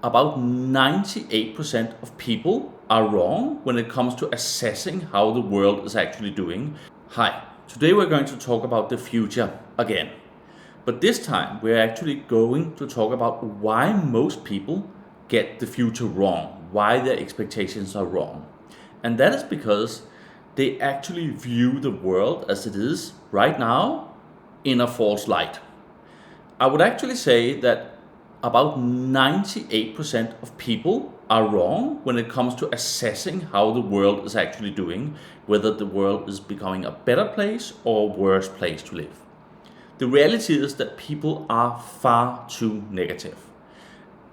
about 98% of people are wrong when it comes to assessing how the world is actually doing. Hi, today we're going to talk about the future again. But this time we're actually going to talk about why most people get the future wrong, why their expectations are wrong. And that is because they actually view the world as it is right now in a false light. I would actually say that about 98% of people are wrong when it comes to assessing how the world is actually doing, whether the world is becoming a better place or a worse place to live. The reality is that people are far too negative.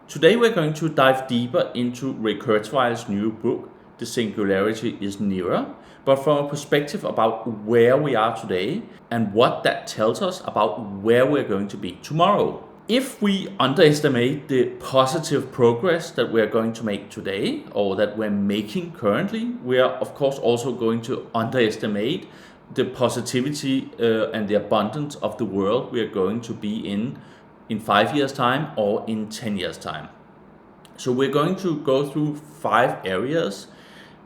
Today we're going to dive deeper into Ray Kurzweil's new book, The Singularity is Nearer, but from a perspective about where we are today and what that tells us about where we're going to be tomorrow. If we underestimate the positive progress that we're going to make today or that we're making currently, we are of course also going to underestimate the positivity and the abundance of the world we are going to be in 5 years' time or in 10 years' time. So we're going to go through 5 areas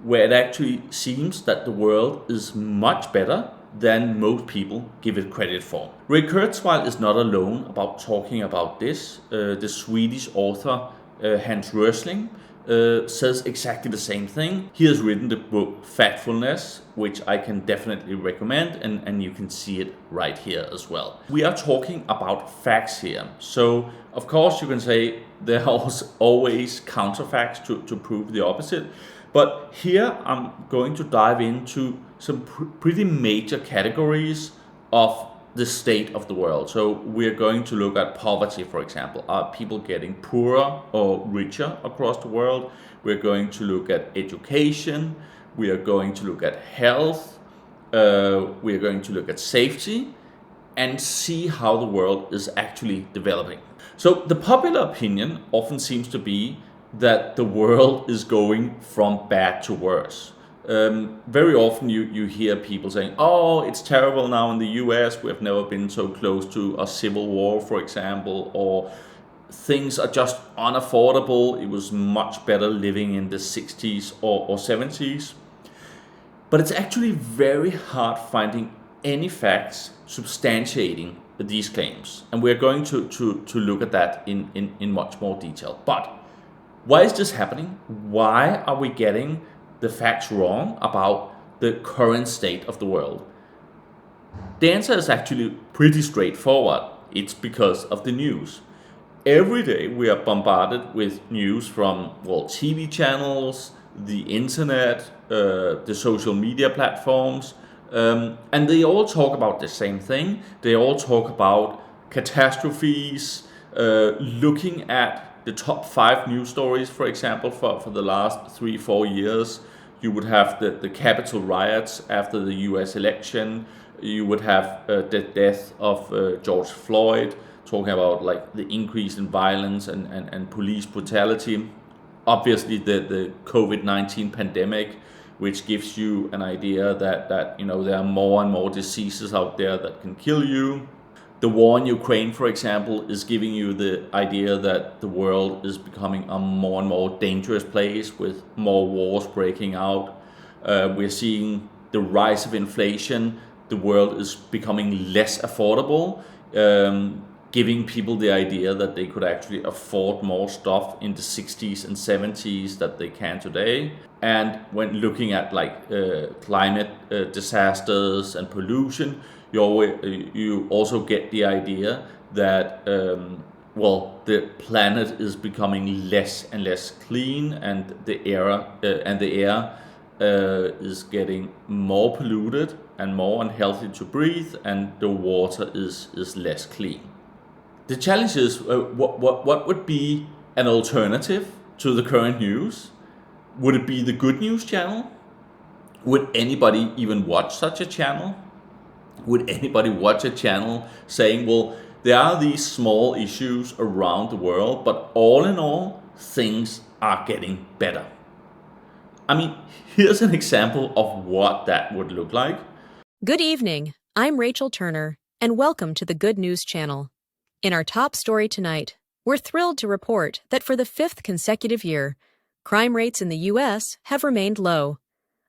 where it actually seems that the world is much better than most people give it credit for. Ray Kurzweil is not alone about talking about this. The Swedish author Hans Rosling says exactly the same thing. He has written the book Factfulness, which I can definitely recommend, and you can see it right here as well. We are talking about facts here. So of course you can say there are always counterfacts to prove the opposite. But here I'm going to dive into some pretty major categories of the state of the world. So we're going to look at poverty, for example. Are people getting poorer or richer across the world? We're going to look at education. We are going to look at health. We are going to look at safety and see how the world is actually developing. So the popular opinion often seems to be that the world is going from bad to worse. Very often you hear people saying, oh, it's terrible now in the US, we have never been so close to a civil war, for example, or things are just unaffordable, it was much better living in the 60s or 70s. But it's actually very hard finding any facts substantiating these claims. And we're going to look at that in much more detail. But why is this happening? Why are we getting the facts wrong about the current state of the world? The answer is actually pretty straightforward. It's because of the news. Every day we are bombarded with news from TV channels, the internet, the social media platforms, and they all talk about the same thing. They all talk about catastrophes, looking at the top 5 news stories, for example, for the last 3-4 years. You would have the Capitol riots after the US election. You would have the death of George Floyd, talking about like the increase in violence and police brutality. Obviously the COVID-19 pandemic, which gives you an idea that there are more and more diseases out there that can kill you. The war in Ukraine, for example, is giving you the idea that the world is becoming a more and more dangerous place with more wars breaking out. We're seeing the rise of inflation. The world is becoming less affordable, giving people the idea that they could actually afford more stuff in the 60s and 70s that they can today. And when looking at climate disasters and pollution, you also get the idea that the planet is becoming less and less clean, and the air is getting more polluted and more unhealthy to breathe, and the water is less clean. The challenge is what would be an alternative to the current news? Would it be the good news channel? Would anybody even watch such a channel? Would anybody watch a channel saying, well, there are these small issues around the world, but all in all, things are getting better? I mean, here's an example of what that would look like. Good evening. I'm Rachel Turner, and welcome to the Good News Channel. In our top story tonight, We're thrilled to report that for the fifth consecutive year, crime rates in the U.S. have remained low,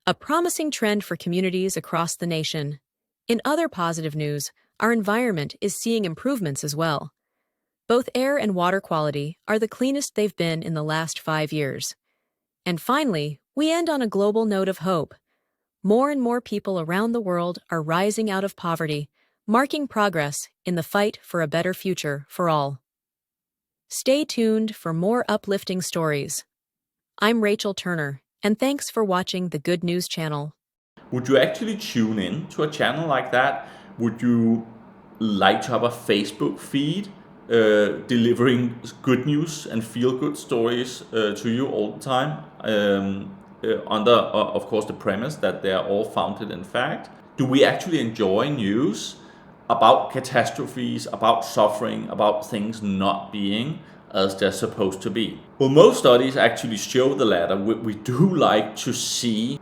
a promising trend for communities across the nation. In other positive news, our environment is seeing improvements as well. Both air and water quality are the cleanest they've been in the last 5 years. And finally, we end on a global note of hope. More and more people around the world are rising out of poverty, marking progress in the fight for a better future for all. Stay tuned for more uplifting stories. I'm Rachel Turner, and thanks for watching the Good News Channel. Would you actually tune in to a channel like that? Would you like to have a Facebook feed delivering good news and feel-good stories to you all the time? Under, of course, the premise that they are all founded in fact. Do we actually enjoy news about catastrophes, about suffering, about things not being as they're supposed to be? Well, most studies actually show the latter. We do like to see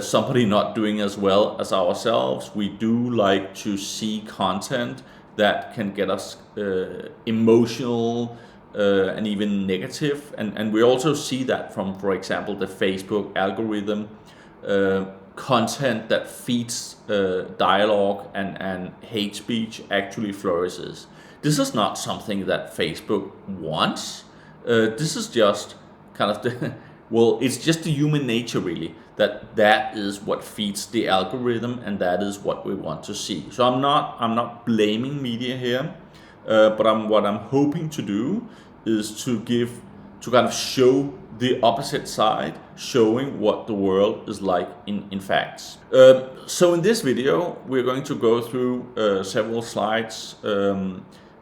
somebody not doing as well as ourselves. We do like to see content that can get us emotional and even negative. And we also see that from, for example, the Facebook algorithm. Content that feeds dialogue and hate speech actually flourishes. This is not something that Facebook wants. This is just kind of the, well, it's just the human nature really, that is what feeds the algorithm and that is what we want to see. So I'm not blaming media here, but what I'm hoping to do is to kind of show the opposite side, showing what the world is like in facts. So in this video, we're going to go through several slides,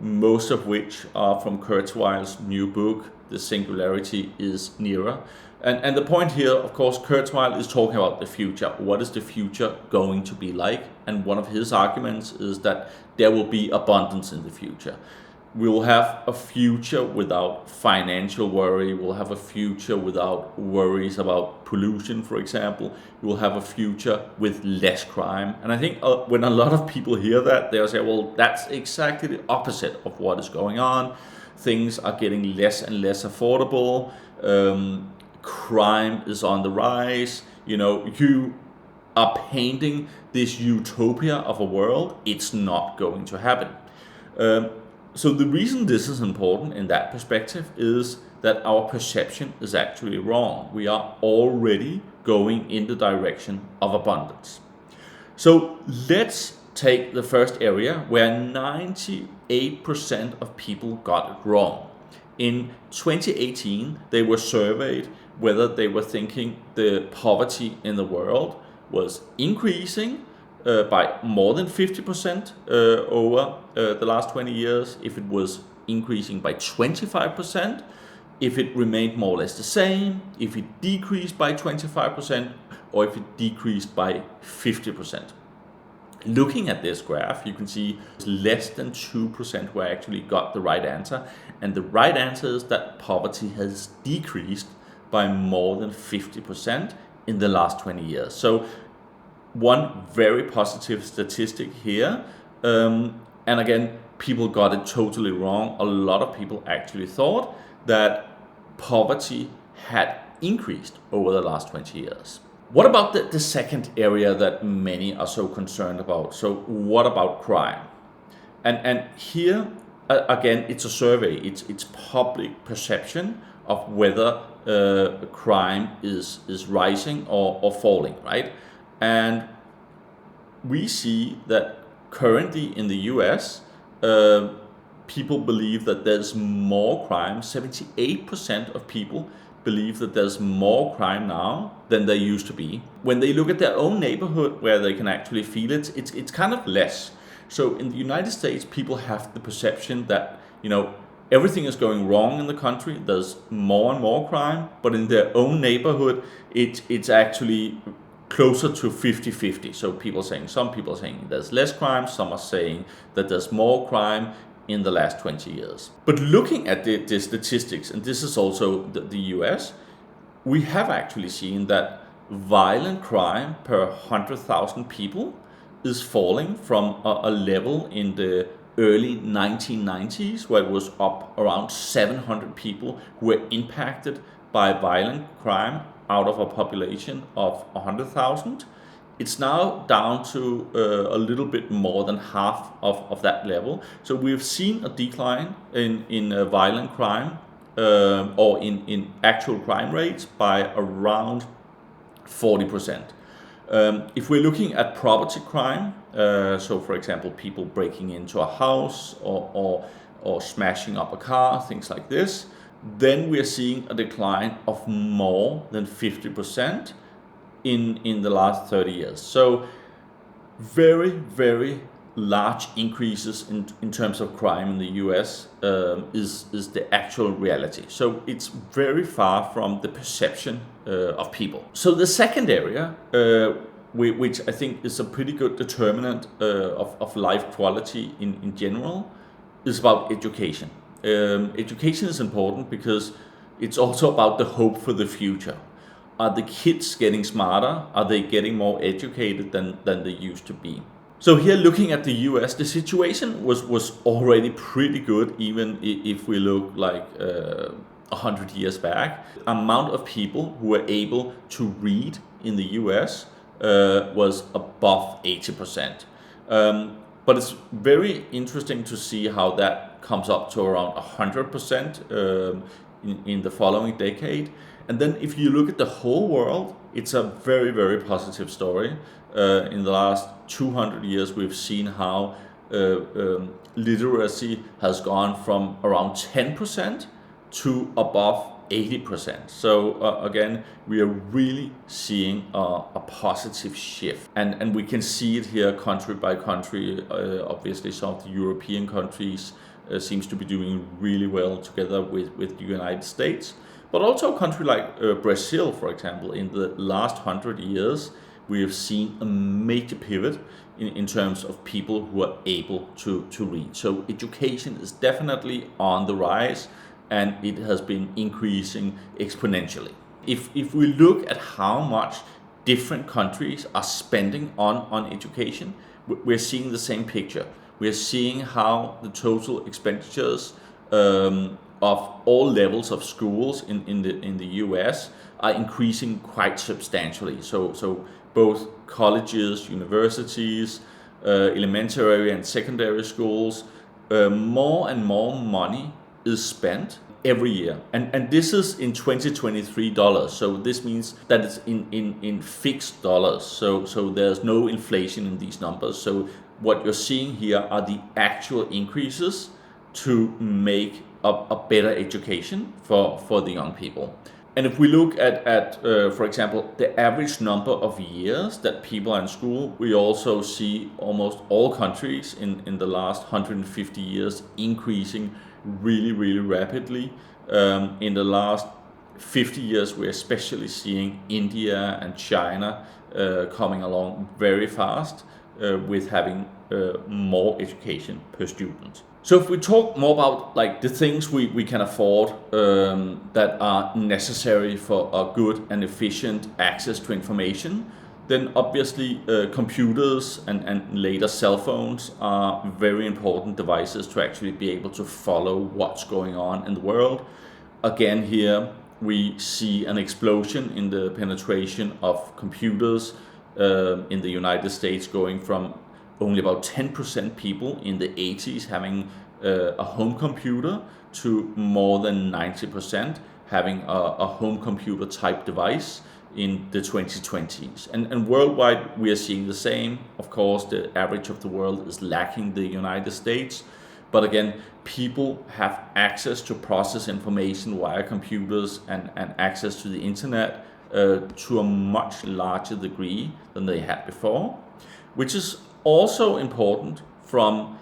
most of which are from Kurzweil's new book, The Singularity is Nearer. And the point here, of course, Kurzweil is talking about the future. What is the future going to be like? And one of his arguments is that there will be abundance in the future. We will have a future without financial worry. We'll have a future without worries about pollution, for example. We'll have a future with less crime. And I think when a lot of people hear that, they'll say, well, that's exactly the opposite of what is going on. Things are getting less and less affordable. Crime is on the rise. You are painting this utopia of a world. It's not going to happen. So the reason this is important in that perspective is that our perception is actually wrong. We are already going in the direction of abundance. So let's take the first area where 98% of people got it wrong. In 2018, they were surveyed whether they were thinking the poverty in the world was increasing by more than 50% over the last 20 years, if it was increasing by 25%, if it remained more or less the same, if it decreased by 25%, or if it decreased by 50%. Looking at this graph, you can see less than 2% were actually got the right answer, and the right answer is that poverty has decreased by more than 50% in the last 20 years. So one very positive statistic here, and again, people got it totally wrong. A lot of people actually thought that poverty had increased over the last 20 years. What about the second area that many are so concerned about? So what about crime? And here, again, it's a survey. It's public perception of whether crime is rising or falling, right? And we see that currently in the US, people believe that there's more crime. 78% of people believe that there's more crime now than there used to be. When they look at their own neighborhood where they can actually feel it, it's kind of less. So in the United States, people have the perception that, everything is going wrong in the country. There's more and more crime, but in their own neighborhood, it's actually closer to 50-50. So some people are saying there's less crime, some are saying that there's more crime in the last 20 years. But looking at the statistics, and this is also the US, we have actually seen that violent crime per 100,000 people is falling from a level in the early 1990s, where it was up around 700 people who were impacted by violent crime out of a population of 100,000. It's now down to a little bit more than half of that level. So we've seen a decline in violent crime or in actual crime rates by around 40%. If we're looking at property crime, so for example, people breaking into a house or smashing up a car, things like this, then we're seeing a decline of more than 50% in the last 30 years. So very, very large increases in terms of crime in the US is the actual reality. So it's very far from the perception of people. So the second area, which I think is a pretty good determinant of life quality in general, is about education. Education is important because it's also about the hope for the future. Are the kids getting smarter? Are they getting more educated than they used to be? So here, looking at the US, the situation was already pretty good, even if we look like 100 years back. The amount of people who were able to read in the US was above 80%. But it's very interesting to see how that comes up to around 100% in the following decade. And then if you look at the whole world, it's a very, very positive story. In the last 200 years, we've seen how literacy has gone from around 10% to above 80%. So again, we are really seeing a positive shift. And we can see it here country by country. Obviously, some of the European countries seems to be doing really well together with the United States. But also a country like Brazil, for example, in the last 100 years, we have seen a major pivot in terms of people who are able to read. So education is definitely on the rise, and it has been increasing exponentially. If we look at how much different countries are spending on education, we're seeing the same picture. We're seeing how the total expenditures of all levels of schools in the US are increasing quite substantially. So both colleges, universities, elementary and secondary schools, more and more money is spent every year. And this is in 2023 dollars. So this means that it's in fixed dollars. So there's no inflation in these numbers. So what you're seeing here are the actual increases to make a better education for the young people. And if we look at for example, the average number of years that people are in school, we also see almost all countries in the last 150 years increasing really, really rapidly. In the last 50 years, we're especially seeing India and China coming along very fast with having more education per student. So if we talk more about like the things we can afford that are necessary for a good and efficient access to information, then obviously computers and later cell phones are very important devices to actually be able to follow what's going on in the world. Again, here we see an explosion in the penetration of computers in the United States, going from only about 10% people in the 80s having a home computer to more than 90% having a home computer type device in the 2020s. And worldwide, we are seeing the same. Of course, the average of the world is lacking the United States. But again, people have access to process information via computers and access to the internet to a much larger degree than they had before, which is also important from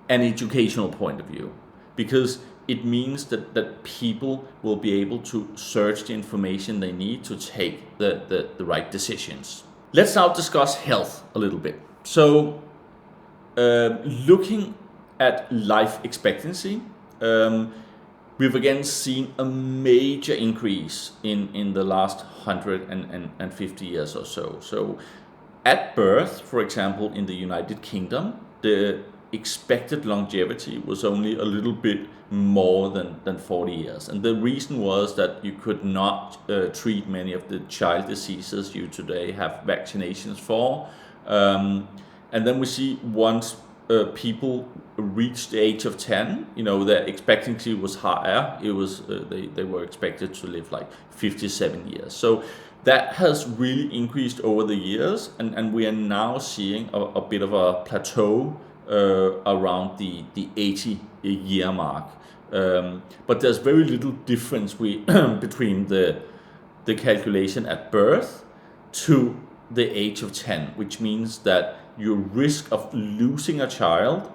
an educational point of view, because it means that people will be able to search the information they need to take the right decisions. Let's now discuss health a little bit. So looking at life expectancy, we've again seen a major increase in the last 150 years or so. So at birth, for example, in the United Kingdom, the expected longevity was only a little bit more than 40 years. And the reason was that you could not treat many of the child diseases you today have vaccinations for. And then we see once people reached the age of 10, their expectancy was higher. It was they were expected to live like 57 years. So that has really increased over the years, and we are now seeing a bit of a plateau around the 80-year mark. But there's very little difference between the calculation at birth to the age of 10, which means that your risk of losing a child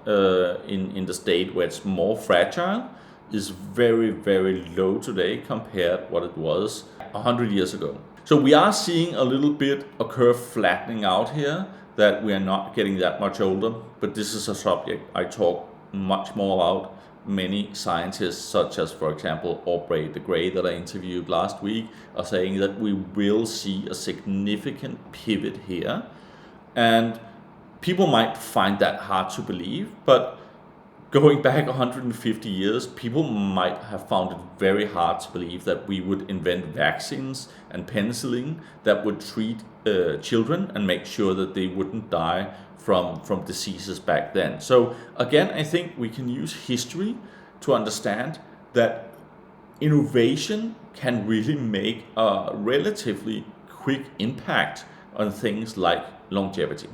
in the state where it's more fragile is very, very low today compared what it was 100 years ago. So we are seeing a little bit a curve flattening out here, that we are not getting that much older, but this is a subject I talk much more about. Many scientists, such as, for example, Aubrey de Grey that I interviewed last week, are saying that we will see a significant pivot here. And people might find that hard to believe, but going back 150 years, people might have found it very hard to believe that we would invent vaccines and penicillin that would treat children and make sure that they wouldn't die from diseases back then. So again, I think we can use history to understand that innovation can really make a relatively quick impact on things like longevity.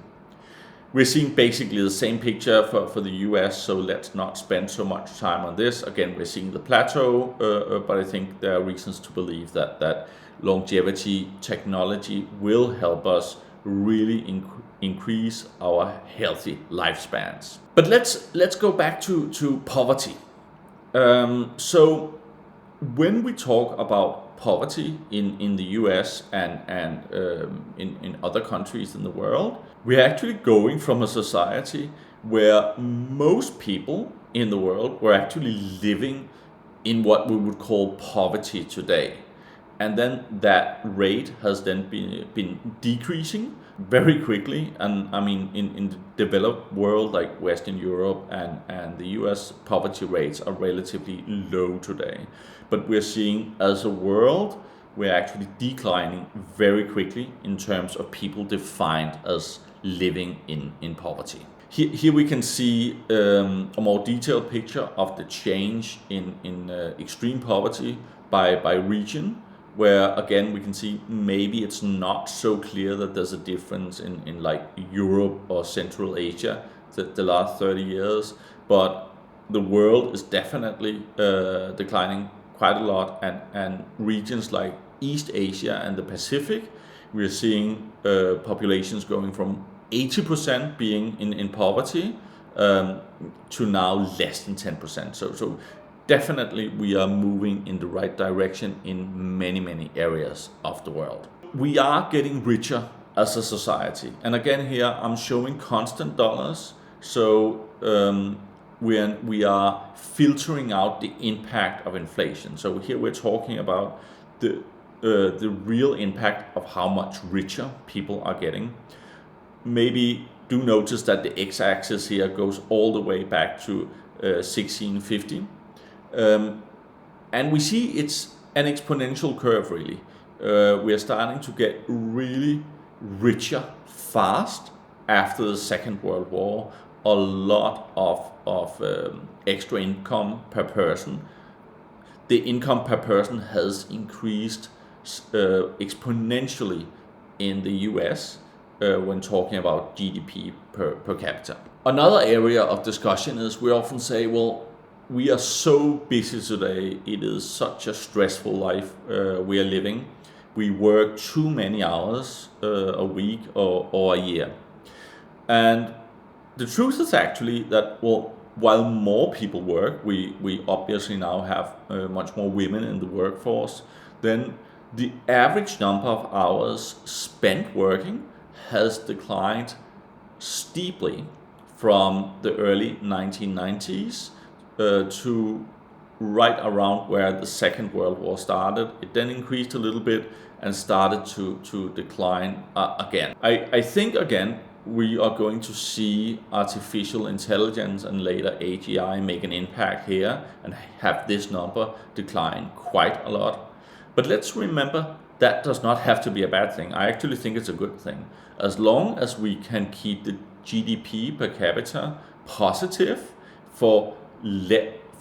We're seeing basically the same picture for the US, so let's not spend so much time on this. Again, we're seeing the plateau, but I think there are reasons to believe that longevity technology will help us really increase our healthy lifespans. But let's go back to poverty. So when we talk about poverty in the US and in other countries in the world, we're actually going from a society where most people in the world were actually living in what we would call poverty today. And then that rate has then been decreasing very quickly. And I mean, in the developed world like Western Europe and the US, poverty rates are relatively low today. But we're seeing, as a world, we're actually declining very quickly in terms of people defined as living in poverty. Here we can see a more detailed picture of the change in extreme poverty by region, where again we can see maybe it's not so clear that there's a difference in like Europe or Central Asia the last 30 years, but the world is definitely declining quite a lot, and regions like East Asia and the Pacific, we're seeing populations going from 80% being in poverty to now less than 10%. So definitely we are moving in the right direction in many areas of the world. We are getting richer as a society. And again here I'm showing constant dollars. So we are filtering out the impact of inflation. So here we're talking about the real impact of how much richer people are getting. Maybe do notice that the x-axis here goes all the way back to 1650. And we see it's an exponential curve really. We are starting to get really richer fast after the Second World War. A lot of extra income per person. The income per person has increased exponentially in the US when talking about GDP per capita. Another area of discussion is we often say, well, we are so busy today, it is such a stressful life we are living. We work too many hours a week or a year. And the truth is actually that, well, while more people work, we obviously now have much more women in the workforce, then the average number of hours spent working has declined steeply from the early 1990s to right around where the Second World War started. It then increased a little bit and started to decline again. I think again we are going to see artificial intelligence and later AGI make an impact here and have this number decline quite a lot. But let's remember that does not have to be a bad thing. I actually think it's a good thing. As long as we can keep the GDP per capita positive for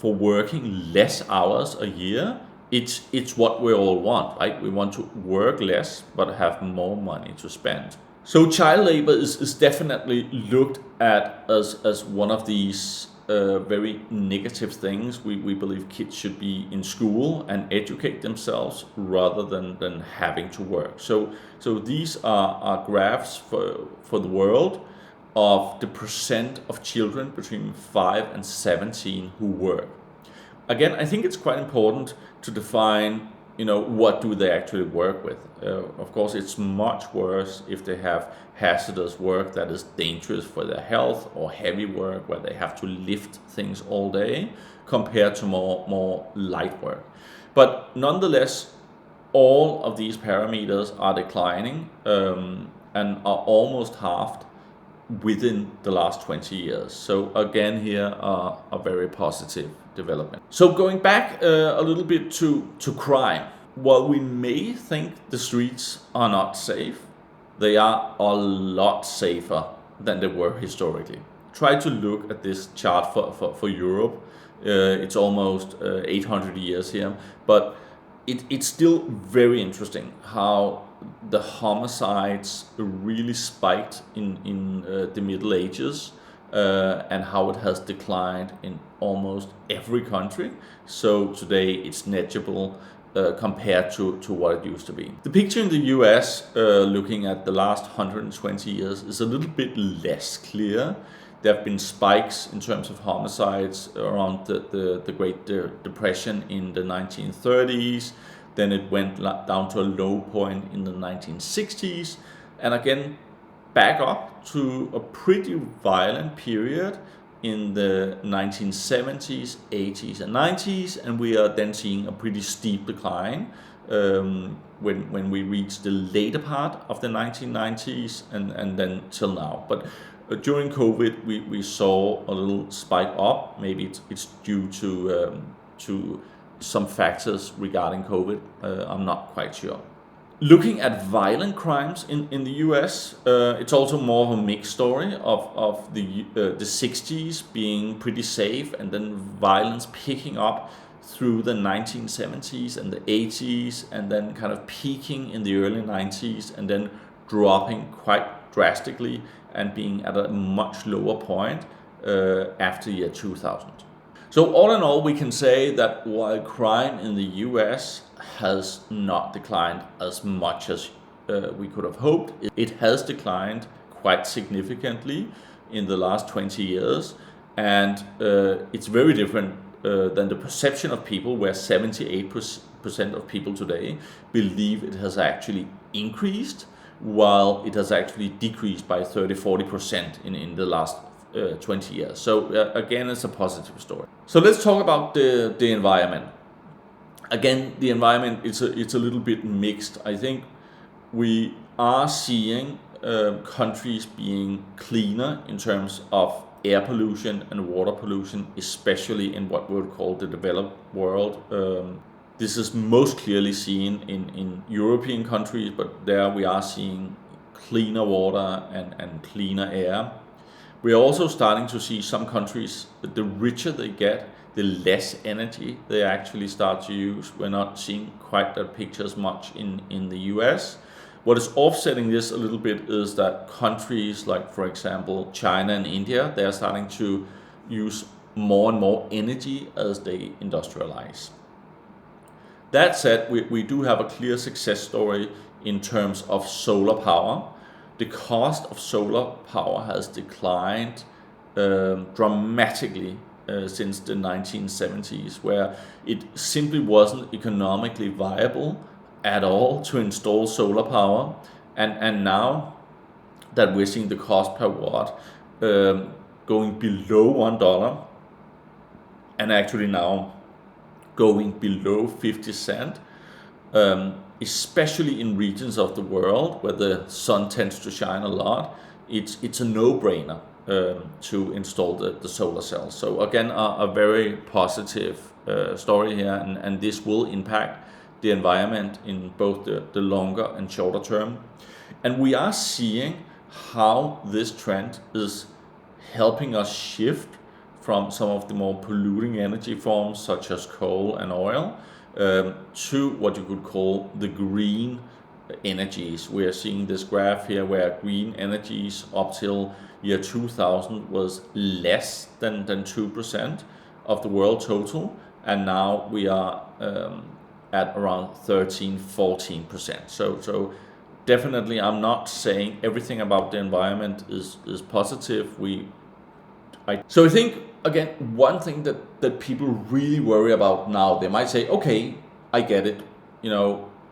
working less hours a year, it's what we all want, right? We want to work less but have more money to spend. So child labor is definitely looked at as one of these very negative things. We believe kids should be in school and educate themselves rather than having to work. So these are graphs for the world of the percent of children between 5 and 17 who work. Again, I think it's quite important to define, what do they actually work with. Of course, it's much worse if they have hazardous work that is dangerous for their health, or heavy work where they have to lift things all day, compared to more light work. But nonetheless, all of these parameters are declining and are almost halved within the last 20 years. So again, here are a very positive development. So going back a little bit to crime, while we may think the streets are not safe, they are a lot safer than they were historically. Try to look at this chart for Europe. It's almost 800 years here, but it's still very interesting how the homicides really spiked in the Middle Ages, and how it has declined in almost every country. So today it's negligible compared to what it used to be. The picture in the US, looking at the last 120 years, is a little bit less clear. There have been spikes in terms of homicides around the Great Depression in the 1930s. Then it went down to a low point in the 1960s, and again back up to a pretty violent period in the 1970s, 80s, and 90s, and we are then seeing a pretty steep decline when we reach the later part of the 1990s and then till now. But during COVID, we saw a little spike up. Maybe it's due to some factors regarding COVID. I'm not quite sure. Looking at violent crimes in the US, it's also more of a mixed story of the 60s being pretty safe, and then violence picking up through the 1970s and the 80s, and then kind of peaking in the early 90s, and then dropping quite drastically and being at a much lower point after year 2000. So all in all, we can say that while crime in the US has not declined as much as we could have hoped, it has declined quite significantly in the last 20 years. And it's very different than the perception of people, where 78% of people today believe it has actually increased, while it has actually decreased by 30-40% in the last 20 years. So again, it's a positive story. So let's talk about the environment. Again, the environment, it's a little bit mixed. I think we are seeing countries being cleaner in terms of air pollution and water pollution, especially in what we would call the developed world. This is most clearly seen in European countries, but there we are seeing cleaner water and cleaner air. We are also starting to see some countries, the richer they get, the less energy they actually start to use. We're not seeing quite that picture as much in the US. What is offsetting this a little bit is that countries like, for example, China and India, they are starting to use more and more energy as they industrialize. That said, we do have a clear success story in terms of solar power. The cost of solar power has declined dramatically since the 1970s, where it simply wasn't economically viable at all to install solar power. And now that we're seeing the cost per watt going below $1, and actually now going below 50 cents, especially in regions of the world where the sun tends to shine a lot, it's a no-brainer to install the solar cells. So again, a very positive story here, and this will impact the environment in both the longer and shorter term. And we are seeing how this trend is helping us shift from some of the more polluting energy forms such as coal and oil to what you could call the green energies. We are seeing this graph here where green energies up till year 2000 was less than 2% of the world total, and now we are at around 13-14%. So definitely, I'm not saying everything about the environment is positive. So I think, again, one thing that people really worry about now, they might say, okay, I get it.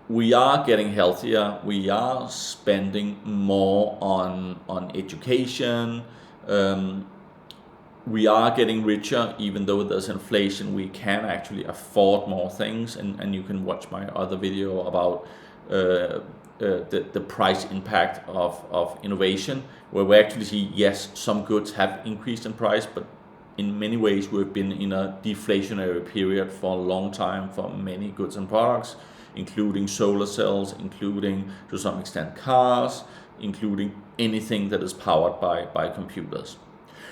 We are getting healthier. We are spending more on education. We are getting richer, even though there's inflation. We can actually afford more things, and you can watch my other video about the price impact of innovation, where we actually see, yes, some goods have increased in price, but in many ways we've been in a deflationary period for a long time for many goods and products, including solar cells, including to some extent cars, including anything that is powered by computers.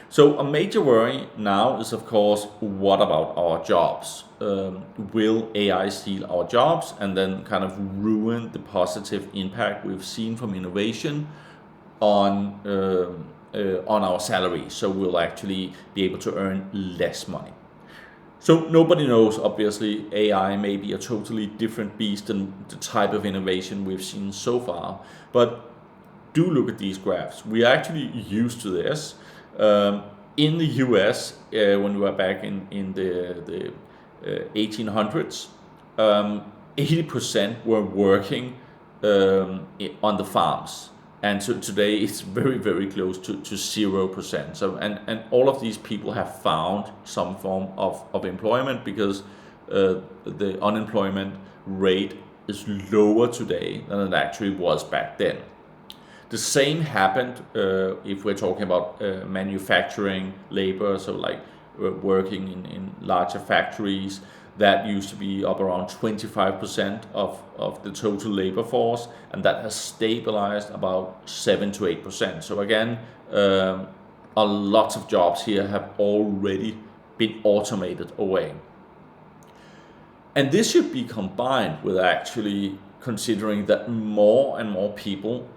So a major worry now is, of course, what about our jobs? Will AI steal our jobs and then kind of ruin the positive impact we've seen from innovation on our salaries? So we'll actually be able to earn less money. So nobody knows, obviously. AI may be a totally different beast than the type of innovation we've seen so far. But do look at these graphs. We are actually used to this. In the US, when we were back in the 1800s, 80% were working on the farms. And so today it's very, very close to 0%. So and all of these people have found some form of employment, because the unemployment rate is lower today than it actually was back then. The same happened if we're talking about manufacturing labor, so like working in larger factories. That used to be up around 25% of the total labor force, and that has stabilized about 7 to 8%. So again, a lot of jobs here have already been automated away. And this should be combined with actually considering that more and more people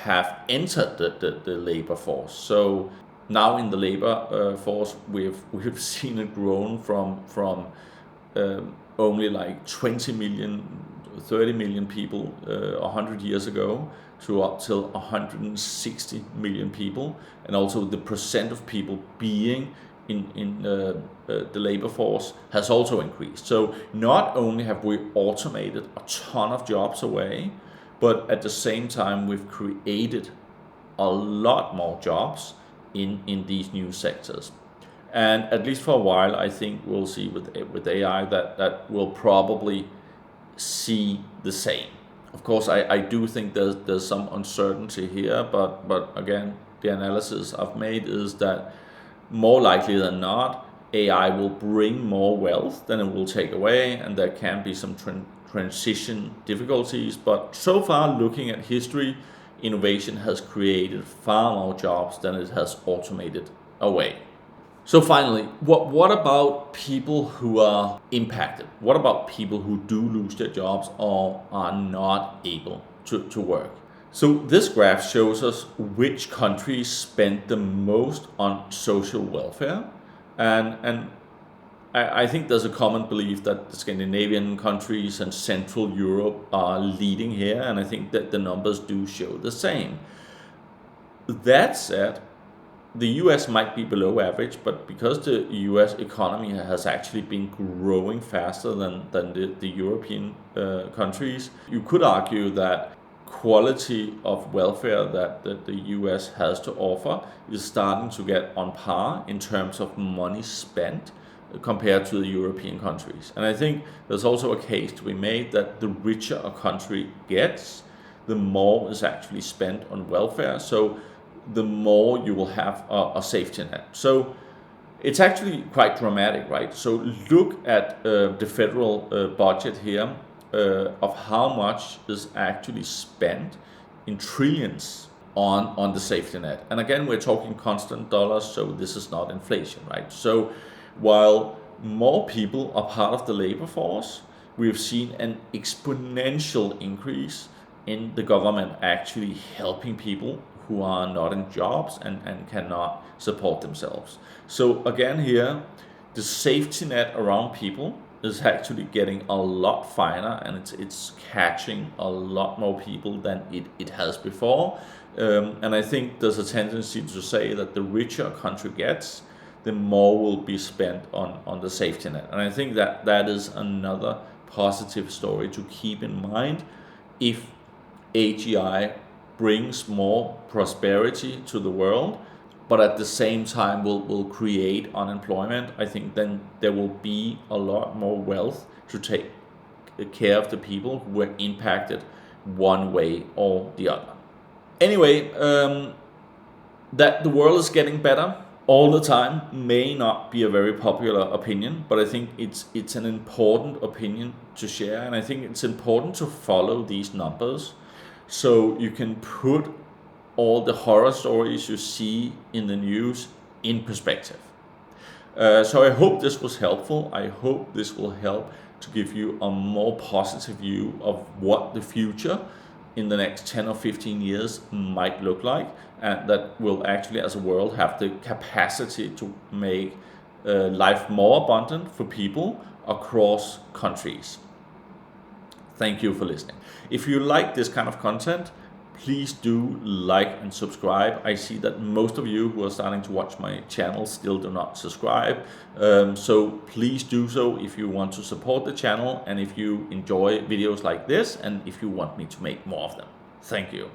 have entered the labor force. So now in the labor force, we've seen it grown from only like 20 million, 30 million people 100 years ago to up till 160 million people, and also the percent of people being in the labor force has also increased. So not only have we automated a ton of jobs away, but at the same time we've created a lot more jobs in these new sectors. And at least for a while, I think we'll see with AI that we'll probably see the same. Of course, I do think there's some uncertainty here, but again, the analysis I've made is that more likely than not, AI will bring more wealth than it will take away, and there can be some transition difficulties. But so far, looking at history, innovation has created far more jobs than it has automated away. So finally, what about people who are impacted? What about people who do lose their jobs or are not able to work? So this graph shows us which countries spend the most on social welfare. And I think there's a common belief that the Scandinavian countries and Central Europe are leading here, and I think that the numbers do show the same. That said, the US might be below average, but because the US economy has actually been growing faster than the European countries, you could argue that quality of welfare that the US has to offer is starting to get on par in terms of money spent compared to the European countries. And I think there's also a case to be made that the richer a country gets, the more is actually spent on welfare. So the more you will have a safety net. So it's actually quite dramatic, right? So look at the federal budget here of how much is actually spent in trillions on the safety net. And again, we're talking constant dollars, so this is not inflation, right? So while more people are part of the labor force, we've seen an exponential increase in the government actually helping people who are not in jobs and cannot support themselves. So again here, the safety net around people is actually getting a lot finer, and it's catching a lot more people than it has before. And I think there's a tendency to say that the richer a country gets, the more will be spent on the safety net. And I think that is another positive story to keep in mind. If AGI brings more prosperity to the world, but at the same time will create unemployment, I think then there will be a lot more wealth to take care of the people who were impacted one way or the other. Anyway, that the world is getting better all the time may not be a very popular opinion, but I think it's an important opinion to share, and I think it's important to follow these numbers so you can put all the horror stories you see in the news in perspective. So I hope this was helpful. I hope this will help to give you a more positive view of what the future in the next 10 or 15 years might look like, and that will actually as a world have the capacity to make life more abundant for people across countries. Thank you for listening. If you like this kind of content, please do like and subscribe. I see that most of you who are starting to watch my channel still do not subscribe. So please do so if you want to support the channel and if you enjoy videos like this and if you want me to make more of them. Thank you.